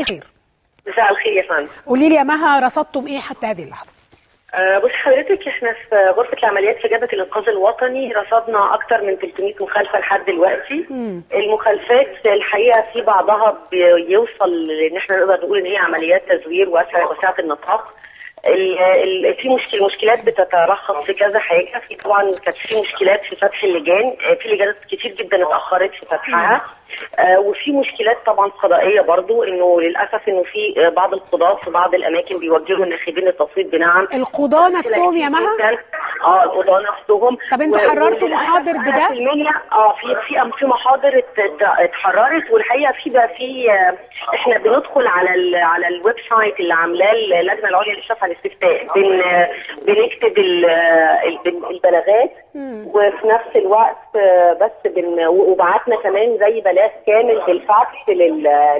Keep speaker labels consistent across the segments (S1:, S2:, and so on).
S1: خير.
S2: مساء الخير يا فندم.
S1: قولي لي يا مها، رصدتم ايه حتى هذه اللحظه؟
S2: بص حضرتك، احنا في غرفه العمليات في جبهه الانقاذ الوطني رصدنا اكثر من 300 مخالفه لحد دلوقتي. المخالفات الحقيقه في بعضها بيوصل ان احنا نقدر نقول ان هي عمليات تزوير واسعه النطاق. في مشكلات بتترخص في كذا حاجه. في طبعا كانت في مشكلات في فتح اللجان، في لجان كتير جدا اتاخرت في فتحها. وفي مشكلات طبعا قضائيه برضو، انه للاسف انه في بعض القضاه في بعض الاماكن بيوجهوا الناخبين للتصويت بنعم.
S1: القضاه نفسهم يا مها؟
S2: القضاه نفسهم.
S1: طب انتوا حررتوا محاضر بده؟
S2: في محاضر اتحررت، والحقيقه في احنا بندخل على الويب سايت اللي عاملاه اللجنه العليا للاشراف على الاستفتاء، بنكتب البلاغات، وفي نفس الوقت بس وبعتنا كمان زي بلاغ كامل بالفاكس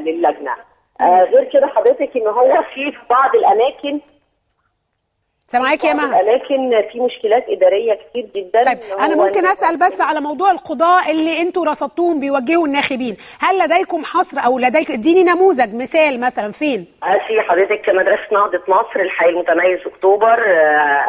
S2: للجنه. غير كده حضرتك ان هو في بعض الاماكن،
S1: سامعاكي يا مها،
S2: لكن في مشكلات اداريه كتير جدا.
S1: طيب انا ممكن اسال بس على موضوع القضاء اللي انتوا رصدتوهم بيوجهوا الناخبين، هل لديكم حصر او اديني نموذج مثال مثلا فين؟
S2: في حضرتك مدرسه نهضه مصر الحي المتميز اكتوبر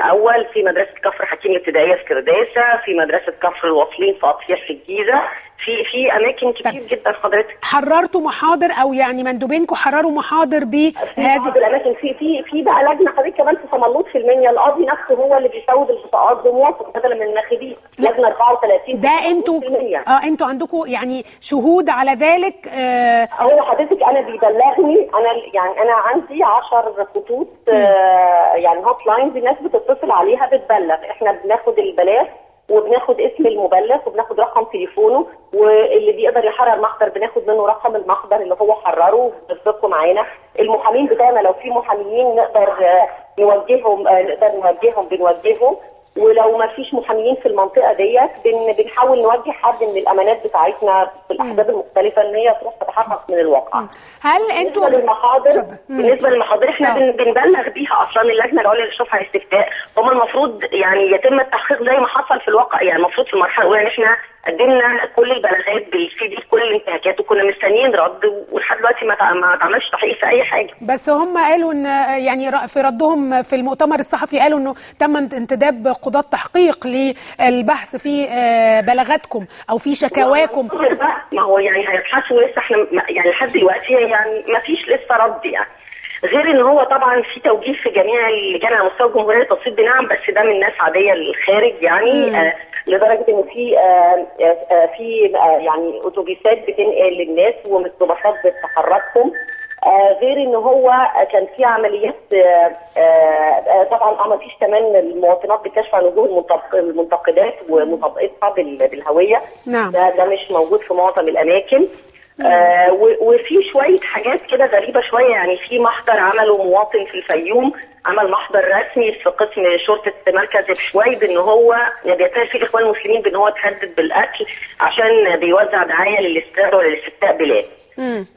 S2: اول، في مدرسه كفر حكيم الابتدائيه في كرداسه، في مدرسه كفر الواصلين في اطفيح في الجيزه، في اماكن كتير جدا حضرتك.
S1: حررتوا محاضر او يعني مندوبينكم حرروا محاضر
S2: بهذه الاماكن؟ في بقى لجنه حضرتك كمان في صمالوط في المنيا، القاضي نفسه هو اللي بيسود البطاقات بمواطن بدلا من الناخبين. لجنه 34
S1: ده انتوا عندكم يعني شهود على ذلك؟
S2: هو حضرتك انا بيبلغني، انا عندي 10 خطوط يعني هوت لاينز الناس بتتصل عليها بتبلغ. احنا بناخد البلاغ وبناخد اسم المبلغ وبناخد رقم تليفونه، واللي بيقدر يحرر محضر بناخد منه رقم المحضر اللي هو حرره وبنسبقه معانا. المحامين بتاعنا لو في محاميين نقدر بنوجههم، ولو ما فيش محاميين في المنطقه ديت بنحاول نوجه حد من الامانات بتاعتنا في الاحزاب المختلفه ان هي تروح تتحقق من الواقع.
S1: هل انتوا
S2: بالنسبه للمحاضر احنا بنبلغ بيها اصلا اللجنه العليا للاشراف على الاستفتاء. هم المفروض يعني يتم التحقيق زي ما حصل في الواقع. يعني المفروض في المرحله الاولى ان احنا قدمنا كل البلاغات بالسي كل الانتهاكات، وكنا مستنيين رد، ولحد دلوقتي ما اتعملش تحقيق في اي حاجه.
S1: بس هم قالوا ان يعني في ردهم في المؤتمر الصحفي قالوا انه تم انتداب قضاة تحقيق للبحث في بلاغاتكم او في شكاواكم.
S2: ما هو يعني هيبحثوا لسه، احنا يعني لحد دلوقتي يعني ما فيش لسه رد. يعني غير ان هو طبعا في توجيه في جميع اللجان على مستوى الجمهوريه للتصويت بنعم، بس ده من ناس عاديه للخارج يعني. لدرجه انه في يعني اتوبيسات بتنقل للناس وميكروباصات بتحركهم. غير ان هو كان في عمليات طبعا ما فيش كمان المواطنات بتكشف عن وجوه المنتقدات ومطابقتها بالهويه.
S1: نعم.
S2: ده مش موجود في معظم الاماكن. وفي شويه حاجات كده غريبه شويه. يعني في محضر عمله مواطن في الفيوم، عمل محضر رسمي في قسم شرطه مركز بشوي بان هو بيتهم فيه الاخوان المسلمين بان هو تهدد بالقتل عشان بيوزع دعايه للاستفتاء بلاد.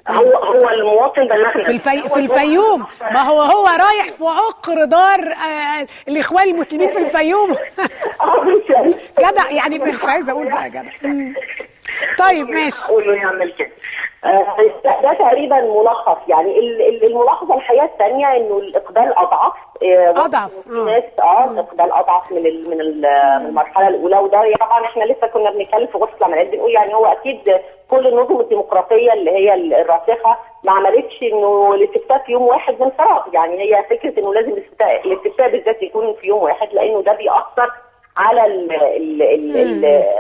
S2: هو المواطن بلغنا
S1: في الفيوم. ما هو رايح في عقر دار الاخوان المسلمين في الفيوم. جدع يعني، مش عايزه اقول بقى جدع. طيب ماشي،
S2: اقول له يعمل كده. ده تقريبا ملخص. يعني الملاحظه الحقيقه الثانيه انه الاقبال اضعف. ناس اقبال اضعف من المرحله الاولى. وده طبعا احنا لسه كنا بنتكلم في غرفه العمليات بنقول يعني هو اكيد كل النظم الديمقراطيه اللي هي الراسخه ما عملتش انه الاستفتاء في يوم واحد من فراغ. يعني هي فكره انه لازم الاستفتاء بالذات يكون في يوم واحد، لانه ده بيأثر على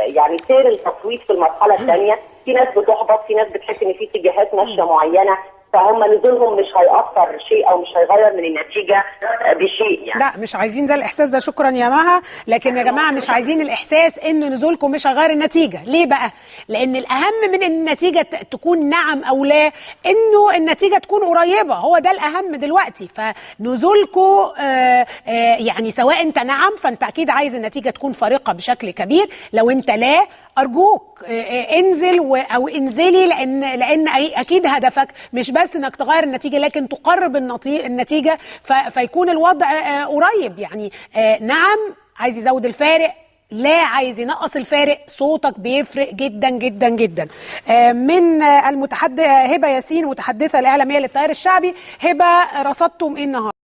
S2: يعني سير التصويت في المرحله الثانيه. في ناس بتحبط، في ناس بتحس ان في اتجاهات ماشيه معينه، فهم نزولهم مش هيأثر شيء او مش هيغير من النتيجه بشيء يعني.
S1: لا مش عايزين ده الاحساس ده، شكرا يا مها. لكن يا جماعه مش عايزين الاحساس ان نزولكم مش هيغير النتيجه. ليه بقى؟ لان الاهم من النتيجه تكون نعم او لا، انه النتيجه تكون قريبه. هو ده الاهم دلوقتي. فنزولكم يعني سواء انت نعم فانت اكيد عايز النتيجه تكون فارقه بشكل كبير. لو انت لا، ارجوك انزل او انزلي، لان اكيد هدفك مش بس انك تغير النتيجه لكن تقرب النتيجه فيكون الوضع قريب. يعني نعم عايز يزود الفارق، لا عايز ينقص الفارق، صوتك بيفرق جدا جدا جدا. من المتحدثة هبة ياسين، متحدثة الإعلامية للتيار الشعبي. هبة، رصدتم ايه النهارده؟